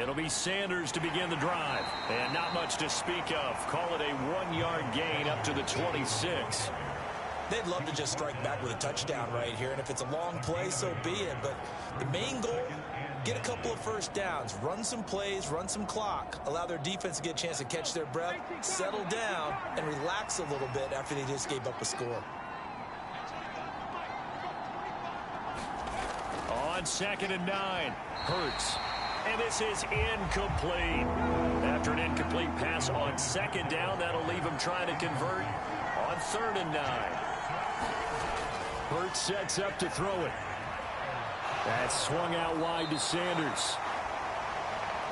It'll be Sanders to begin the drive. And not much to speak of. Call it a 1-yard gain up to the 26. They'd love to just strike back with a touchdown right here, and if it's a long play, so be it. But the main goal, Get a couple of first downs, run some plays, run some clock, allow their defense to get a chance to catch their breath, settle down, and relax a little bit after they just gave up a score. On 2nd and 9, Hurts. And this is incomplete. After an incomplete pass on 2nd down, that'll leave him trying to convert on 3rd and 9. Hurts sets up to throw it. That's swung out wide to Sanders.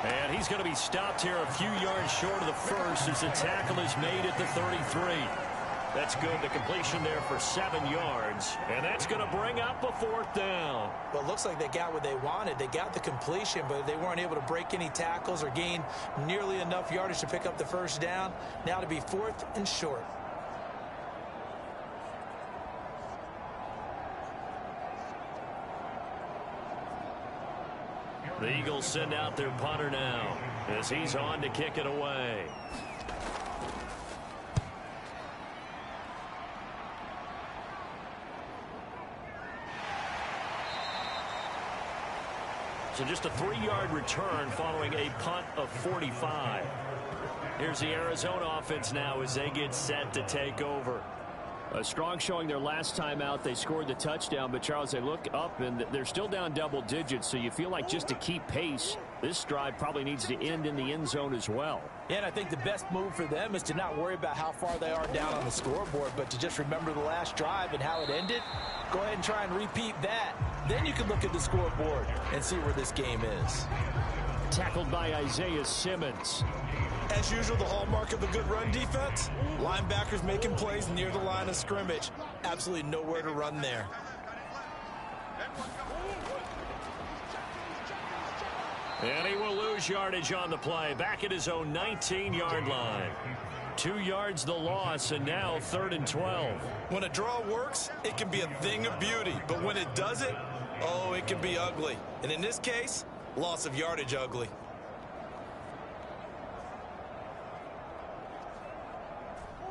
And he's going to be stopped here a few yards short of the first as the tackle is made at the 33. That's good. The completion there for 7 yards. And that's going to bring up a 4th down. Well, it looks like they got what they wanted. They got the completion, but they weren't able to break any tackles or gain nearly enough yardage to pick up the first down. Now to be 4th and short. The Eagles send out their punter now as he's on to kick it away. So just a 3-yard return following a punt of 45. Here's the Arizona offense now as they get set to take over. A strong showing their last time out. They scored the touchdown, but Charles, they look up and they're still down double digits, so you feel like just to keep pace, this drive probably needs to end in the end zone as well. Yeah, and I think the best move for them is to not worry about how far they are down on the scoreboard, but to just remember the last drive and how it ended. Go ahead and try and repeat that. Then you can look at the scoreboard and see where this game is. Tackled by Isaiah Simmons. As usual, the hallmark of a good run defense, linebackers making plays near the line of scrimmage. Absolutely nowhere to run there. And he will lose yardage on the play. Back at his own 19-yard line. 2 yards the loss, and now 3rd and 12. When a draw works, it can be a thing of beauty. But when it doesn't, oh, it can be ugly. And in this case, loss of yardage ugly.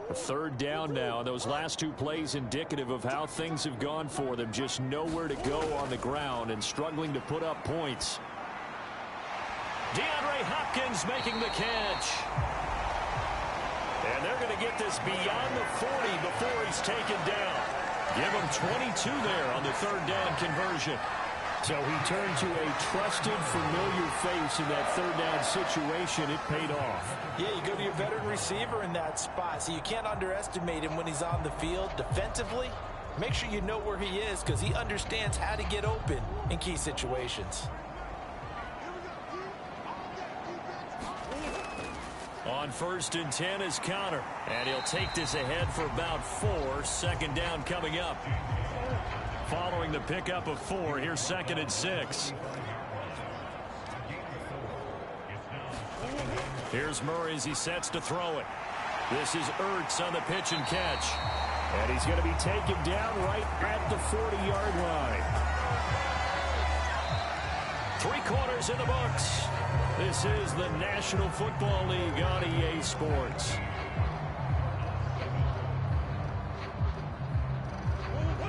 A 3rd down now. Those last 2 plays indicative of how things have gone for them. Just nowhere to go on the ground and struggling to put up points. DeAndre Hopkins making the catch. And they're going to get this beyond the 40 before he's taken down. Give him 22 there on the 3rd down conversion. So he turned to a trusted, familiar face in that 3rd down situation. It paid off. Yeah, you go to your veteran receiver in that spot, so you can't underestimate him when he's on the field defensively. Make sure you know where he is because he understands how to get open in key situations. On 1st and 10 is Connor. And he'll take this ahead for about 4. 2nd down coming up. Following the pickup of 4, here's 2nd and 6. Here's Murray as he sets to throw it. This is Ertz on the pitch and catch. And he's going to be taken down right at the 40-yard line. 3 quarters in the books. This is the National Football League on EA Sports.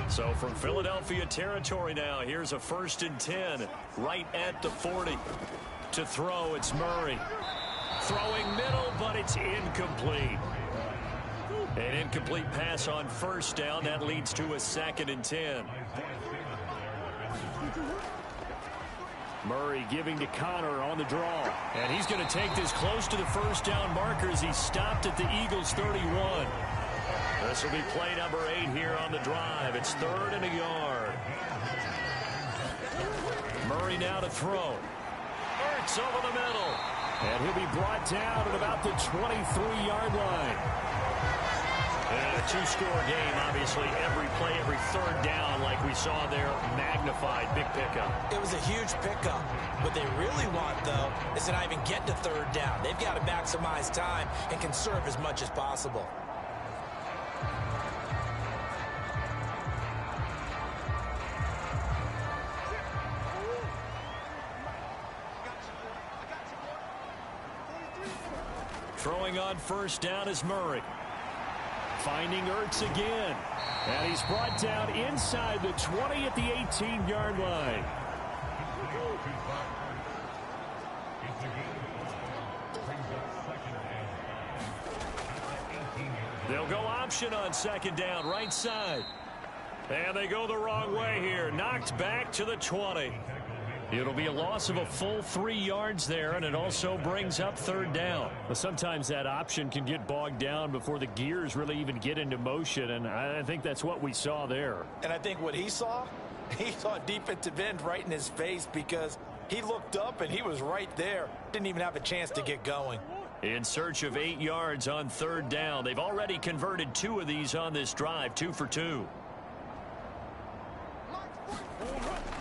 So from Philadelphia territory now, here's a 1st and 10 right at the 40. To throw, it's Murray. Throwing middle, but it's incomplete. An incomplete pass on 1st down. That leads to a 2nd and 10. Murray giving to Connor on the draw. And he's going to take this close to the 1st down marker as he stopped at the Eagles' 31. This will be play number 8 here on the drive. It's 3rd and a yard. Murray now to throw. Ertz over the middle. And he'll be brought down at about the 23-yard line. And a 2-score game, obviously. Every play, every 3rd down, like we saw there, magnified. Big pickup. It was a huge pickup. What they really want, though, is to not even get to 3rd down. They've got to maximize time and conserve as much as possible. Throwing on 1st down is Murray. Finding Ertz again. And he's brought down inside the 20 at the 18-yard line. They'll go option on second down, right side. And they go the wrong way here. Knocked back to the 20. It'll be a loss of a full 3 yards there, and it also brings up third down. Well, sometimes that option can get bogged down before the gears really even get into motion, and I think that's what we saw there. And I think what he saw a defensive end right in his face because he looked up and he was right there. Didn't even have a chance to get going. In search of 8 yards on third down. They've already converted 2 of these on this drive, 2 for 2.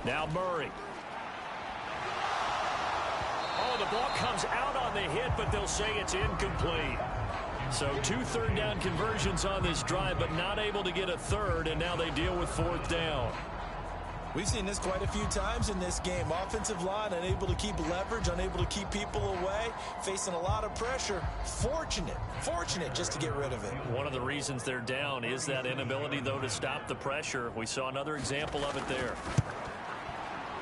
Now Murray. Oh, the ball comes out on the hit, but they'll say it's incomplete. So 2 third down conversions on this drive, but not able to get a third, and now they deal with fourth down. We've seen this quite a few times in this game. Offensive line unable to keep leverage, unable to keep people away, facing a lot of pressure. Fortunate just to get rid of it. One of the reasons they're down is that inability, though, to stop the pressure. We saw another example of it there.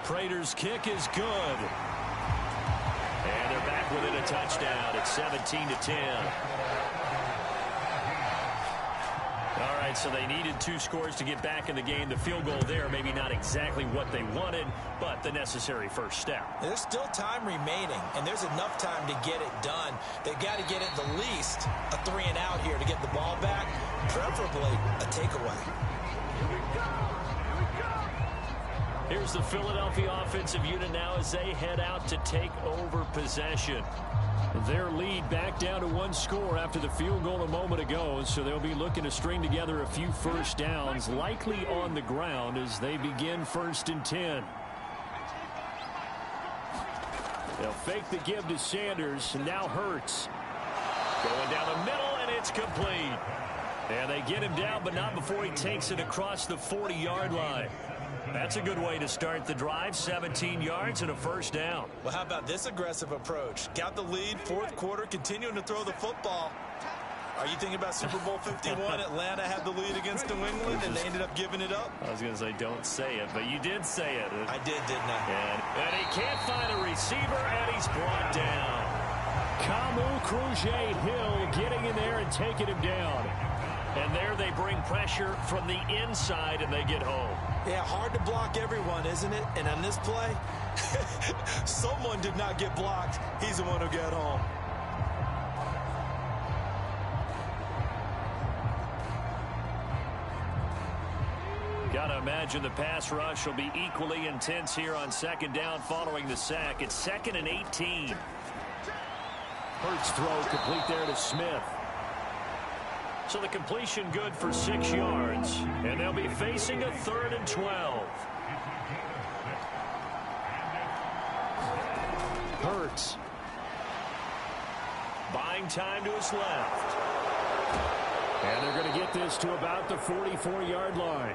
Prater's kick is good. And they're back within a touchdown at 17-10. All right, so they needed 2 scores to get back in the game. The field goal there, maybe not exactly what they wanted, but the necessary first step. There's still time remaining, and there's enough time to get it done. They've got to get at the least a 3-and-out here to get the ball back, preferably a takeaway. Here's the Philadelphia offensive unit now as they head out to take over possession. Their lead back down to 1 score after the field goal a moment ago, so they'll be looking to string together a few first downs, likely on the ground as they begin 1st and 10. They'll fake the give to Sanders, and now Hurts. Going down the middle, and it's complete. And they get him down, but not before he takes it across the 40-yard line. That's a good way to start the drive. 17 yards and a first down. Well, how about this aggressive approach? Got the lead, 4th quarter, continuing to throw the football. Are you thinking about Super Bowl 51? Atlanta had the lead against New England, and they ended up giving it up? I was going to say, don't say it, but you did say it. I did, didn't I? And he can't find a receiver, and he's brought down. Kamu Cruz-Hill getting in there and taking him down. And there they bring pressure from the inside, and they get home. Yeah, hard to block everyone, isn't it? And on this play, someone did not get blocked. He's the one who got home. Gotta imagine the pass rush will be equally intense here on second down following the sack. It's 2nd and 18. Hurts throw complete there to Smith. So the completion good for 6 yards, and they'll be facing a 3rd and 12. Hurts. Buying time to his left. And they're going to get this to about the 44-yard line.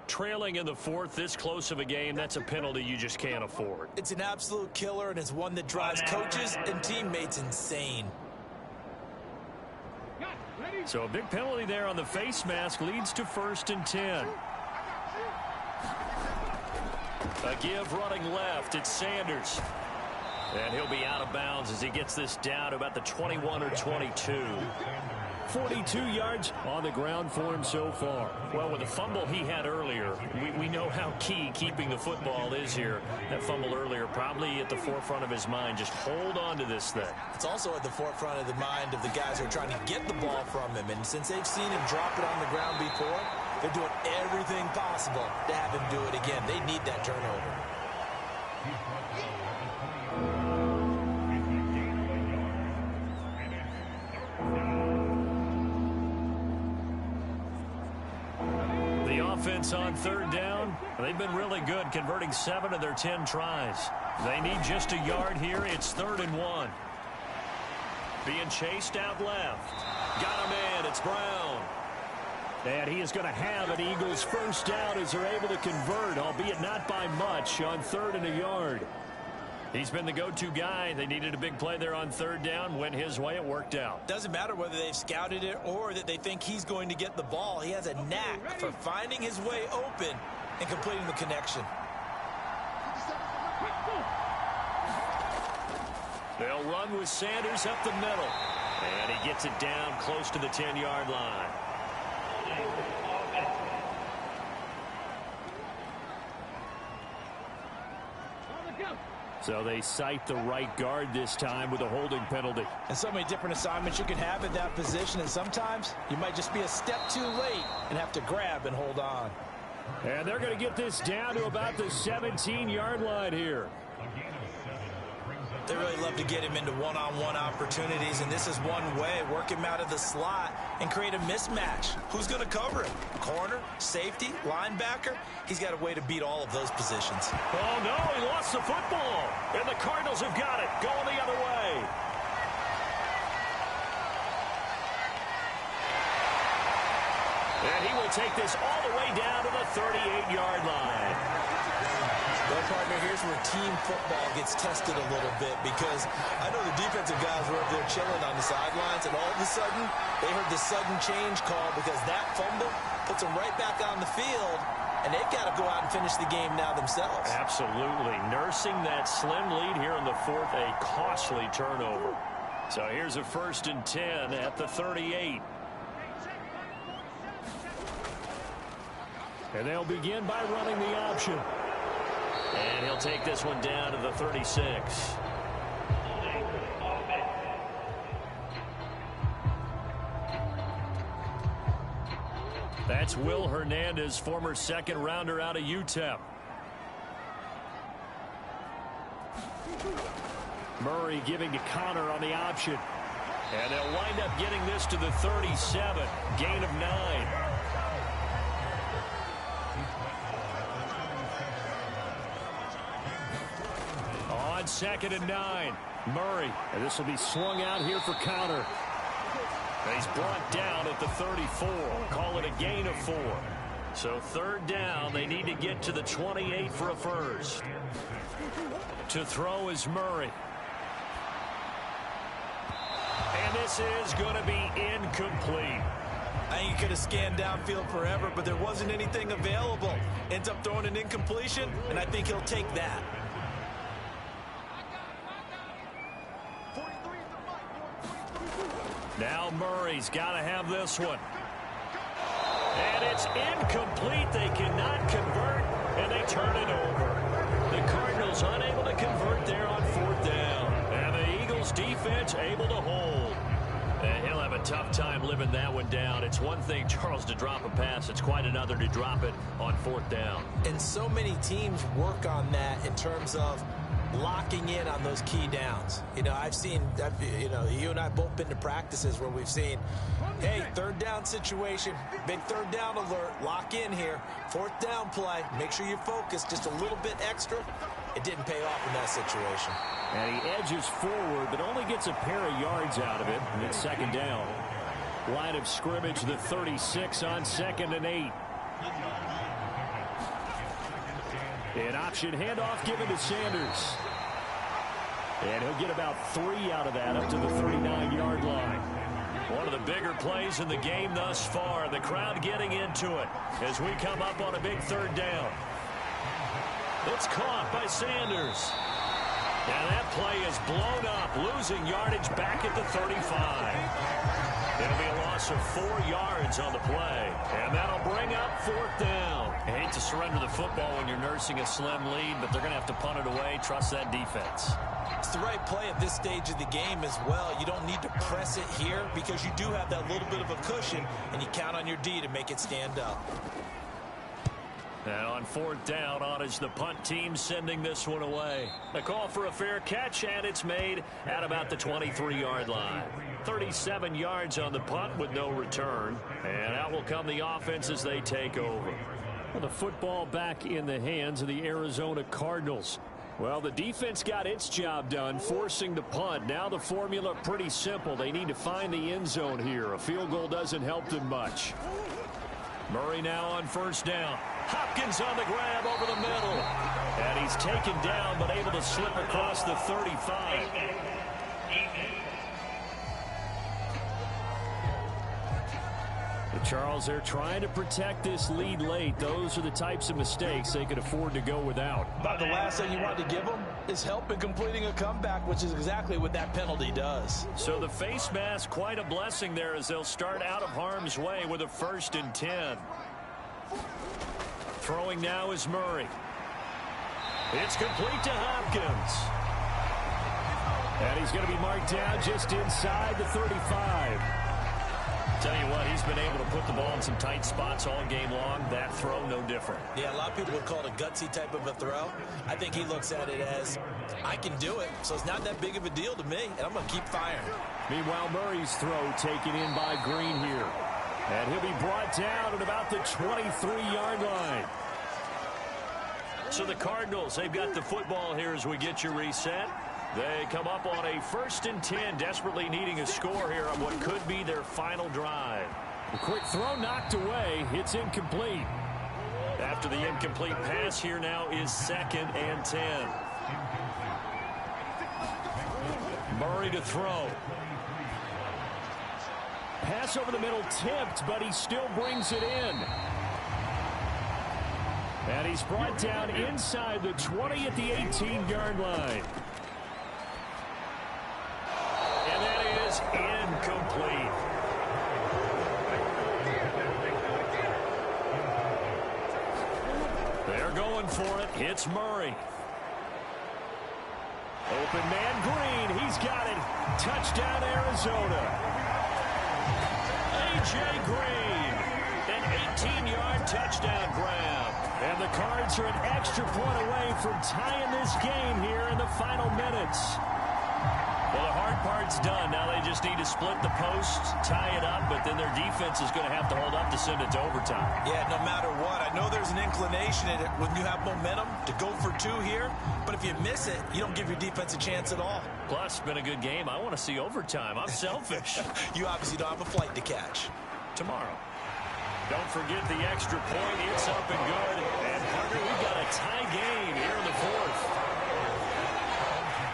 Trailing in the 4th, this close of a game, that's a penalty you just can't afford. It's an absolute killer, and it's one that drives coaches and teammates insane. So a big penalty there on the face mask leads to 1st and 10. A give running left. It's Sanders. And he'll be out of bounds as he gets this down to about the 21 or 22. 42 yards on the ground for him so far. Well, with the fumble he had earlier, we know how key keeping the football is here. That fumble earlier probably at the forefront of his mind. Just hold on to this thing. It's also at the forefront of the mind of the guys who are trying to get the ball from him. And since they've seen him drop it on the ground before, they're doing everything possible to have him do it again. They need that turnover. Offense on 3rd down. They've been really good, converting 7 of their 10 tries. They need just a yard here. It's 3rd and 1. Being chased out left. Got him in. It's Brown. And he is going to have an Eagles first down as they're able to convert, albeit not by much, on 3rd and a yard. He's been the go-to guy. They needed a big play there on third down. Went his way. It worked out. Doesn't matter whether they've scouted it or that they think he's going to get the ball. He has a knack for finding his way open and completing the connection. They'll run with Sanders up the middle. And he gets it down close to the 10-yard line. So they cite the right guard this time with a holding penalty. And so many different assignments you could have at that position, and sometimes you might just be a step too late and have to grab and hold on. And they're going to get this down to about the 17-yard line here. They really love to get him into one-on-one opportunities, and this is one way. Work him out of the slot and create a mismatch. Who's going to cover him? Corner, safety, linebacker? He's got a way to beat all of those positions. Oh, no, he lost the football. And the Cardinals have got it, going the other way. And he will take this all the way down to the 38-yard line. Well, partner, here's where team football gets tested a little bit, because I know the defensive guys were up there chilling on the sidelines, and all of a sudden, they heard the sudden change call because that fumble puts them right back on the field, and they've got to go out and finish the game now themselves. Absolutely. Nursing that slim lead here in the fourth, a costly turnover. So here's a 1st and 10 at the 38. And they'll begin by running the option. And he'll take this one down to the 36. That's Will Hernandez, former second-rounder out of UTEP. Murray giving to Connor on the option. And they'll wind up getting this to the 37. Gain of 9. On 2nd and 9. Murray. And this will be swung out here for Connor. And he's brought down at the 34. Call it a gain of 4. So 3rd down. They need to get to the 28 for a first. To throw is Murray. And this is going to be incomplete. I think he could have scanned downfield forever, but there wasn't anything available. Ends up throwing an incompletion, and I think he'll take that. Now Murray's got to have this one. And it's incomplete. They cannot convert, and they turn it over. The Cardinals unable to convert there on 4th down. And the Eagles defense able to hold. And he'll have a tough time living that one down. It's one thing, Charles, to drop a pass. It's quite another to drop it on 4th down. And so many teams work on that in terms of locking in on those key downs. You know, I've seen, you and I both been to practices where we've seen, hey, 3rd down situation, big 3rd down alert, lock in here, 4th down play, make sure you're focused just a little bit extra. It didn't pay off in that situation. And he edges forward, but only gets a pair of yards out of it, and it's 2nd down. Line of scrimmage, the 36 on 2nd and 8. An option handoff given to Sanders. And he'll get about 3 out of that up to the 39-yard line. One of the bigger plays in the game thus far. The crowd getting into it as we come up on a big 3rd down. It's caught by Sanders. And that play is blown up, losing yardage back at the 35. It'll be a loss of 4 yards on the play. And that'll bring up 4th down. I hate to surrender the football when you're nursing a slim lead, but they're going to have to punt it away. Trust that defense. It's the right play at this stage of the game as well. You don't need to press it here because you do have that little bit of a cushion, and you count on your D to make it stand up. And on 4th down, on is the punt team sending this one away. A call for a fair catch, and it's made at about the 23-yard line. 37 yards on the punt with no return. And out will come the offense as they take over. Well, the football back in the hands of the Arizona Cardinals. Well, the defense got its job done, forcing the punt. Now the formula pretty simple. They need to find the end zone here. A field goal doesn't help them much. Murray now on 1st down. Hopkins on the grab over the middle. And he's is taken down, but able to slip across the 35. Charles, they're trying to protect this lead late. Those are the types of mistakes they could afford to go without. But the last thing you want to give them is help in completing a comeback, which is exactly what that penalty does. So the face mask, quite a blessing there as they'll start out of harm's way with a 1st and 10. Throwing now is Murray. It's complete to Hopkins. And he's going to be marked down just inside the 35. Tell you what, he's been able to put the ball in some tight spots all game long. That throw, no different. Yeah, a lot of people would call it a gutsy type of a throw. I think he looks at it as, I can do it, so it's not that big of a deal to me, and I'm going to keep firing. Meanwhile, Murray's throw taken in by Green here. And he'll be brought down at about the 23-yard line. So the Cardinals, they've got the football here as we get you reset. They come up on a 1st and 10, desperately needing a score here on what could be their final drive. A quick throw knocked away. It's incomplete. After the incomplete pass, here now is 2nd and 10. Murray to throw. Pass over the middle tipped, but he still brings it in. And he's brought down inside the 20 at the 18-yard line. And that is incomplete. They're going for it. It's Murray. Open man Green. He's got it. Touchdown, Arizona. A.J. Green. An 18-yard touchdown grab. And the Cards are an extra point away from tying this game here in the final minutes. Well, the hard part's done. Now they just need to split the post, tie it up, but then their defense is going to have to hold up to send it to overtime. Yeah, no matter what. I know there's an inclination in it when you have momentum to go for 2 here, but if you miss it, you don't give your defense a chance at all. Plus, it's been a good game. I want to see overtime. I'm selfish. You obviously don't have a flight to catch. Tomorrow. Don't forget the extra point. It's up and good. And, partner, we've got a tie game here in the 4th.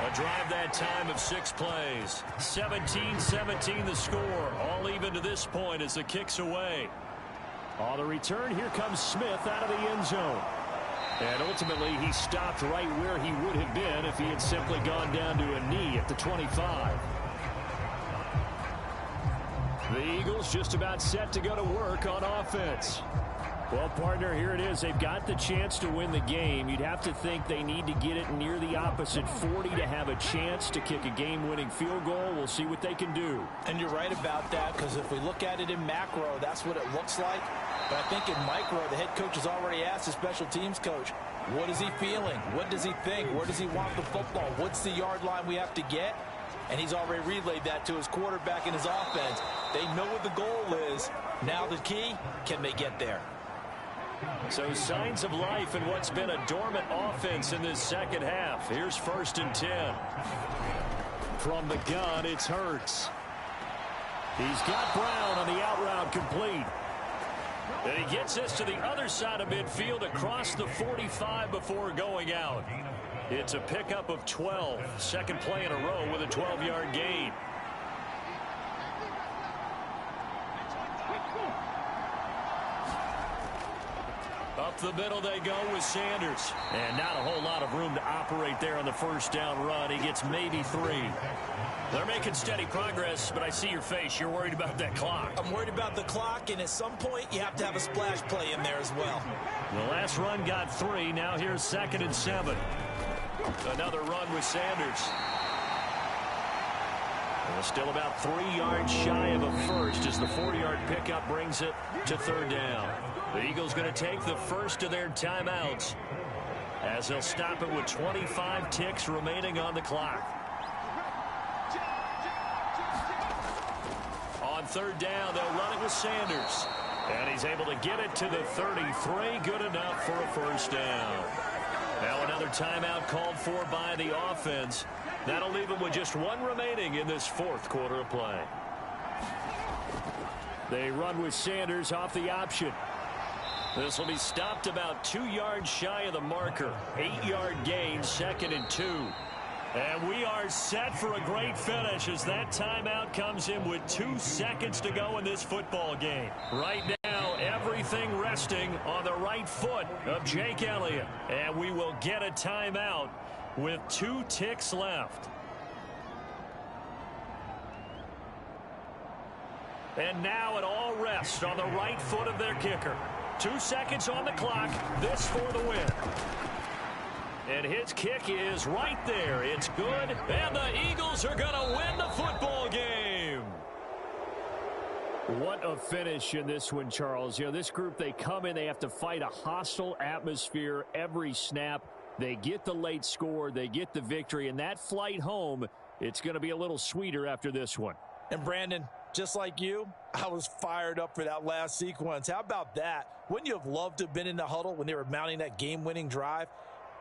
A drive that time of 6 plays. 17-17 the score. All even to this point as the kick's away. On the return, here comes Smith out of the end zone. And ultimately, he stopped right where he would have been if he had simply gone down to a knee at the 25. The Eagles just about set to go to work on offense. Well, partner, here it is. They've got the chance to win the game. You'd have to think they need to get it near the opposite 40 to have a chance to kick a game-winning field goal. We'll see what they can do. And you're right about that, because if we look at it in macro, that's what it looks like. But I think in micro, the head coach has already asked the special teams coach, what is he feeling? What does he think? Where does he want the football? What's the yard line we have to get? And he's already relayed that to his quarterback and his offense. They know what the goal is. Now the key, can they get there? So signs of life in what's been a dormant offense in this second half. Here's 1st and 10. From the gun, it's Hurts. He's got Brown on the out route complete. And he gets this to the other side of midfield across the 45 before going out. It's a pickup of 12. Second play in a row with a 12-yard gain. Up the middle they go with Sanders. And not a whole lot of room to operate there on the first down run. He gets maybe 3. They're making steady progress, but I see your face. You're worried about that clock. I'm worried about the clock, and at some point you have to have a splash play in there as well. The last run got 3. Now here's 2nd and 7. Another run with Sanders. Well, still about 3 yards shy of a first as the 4-yard pickup brings it to 3rd down. The Eagles going to take the first of their timeouts as they'll stop it with 25 ticks remaining on the clock. On 3rd down, they'll run it with Sanders. And he's able to get it to the 33. Good enough for a first down. Now another timeout called for by the offense. That'll leave them with just 1 remaining in this 4th quarter of play. They run with Sanders off the option. This will be stopped about 2 yards shy of the marker. 8-yard gain, 2nd and 2. And we are set for a great finish as that timeout comes in with 2 seconds to go in this football game. Right now, everything resting on the right foot of Jake Elliott. And we will get a timeout with 2 ticks left. And now it all rests on the right foot of their kicker. 2 seconds on the clock. This for the win. And his kick is right there. It's good. And the Eagles are going to win the football game. What a finish in this one, Charles. You know, this group, they come in, they have to fight a hostile atmosphere every snap. They get the late score, they get the victory, and that flight home, it's going to be a little sweeter after this one. And Brandon, just like you, I was fired up for that last sequence. How about that? Wouldn't you have loved to have been in the huddle when they were mounting that game-winning drive?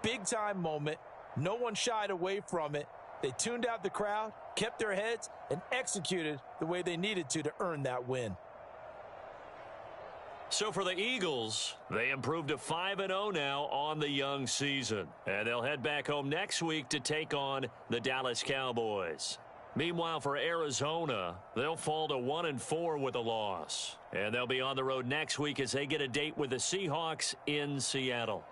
Big-time moment. No one shied away from it. They tuned out the crowd, kept their heads, and executed the way they needed to earn that win. So for the Eagles, they improved to 5-0 now on the young season. And they'll head back home next week to take on the Dallas Cowboys. Meanwhile, for Arizona, they'll fall to 1-4 with a loss. And they'll be on the road next week as they get a date with the Seahawks in Seattle.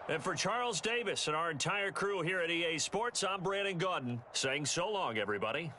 And for Charles Davis and our entire crew here at EA Sports, I'm Brandon Gaudin saying so long, everybody.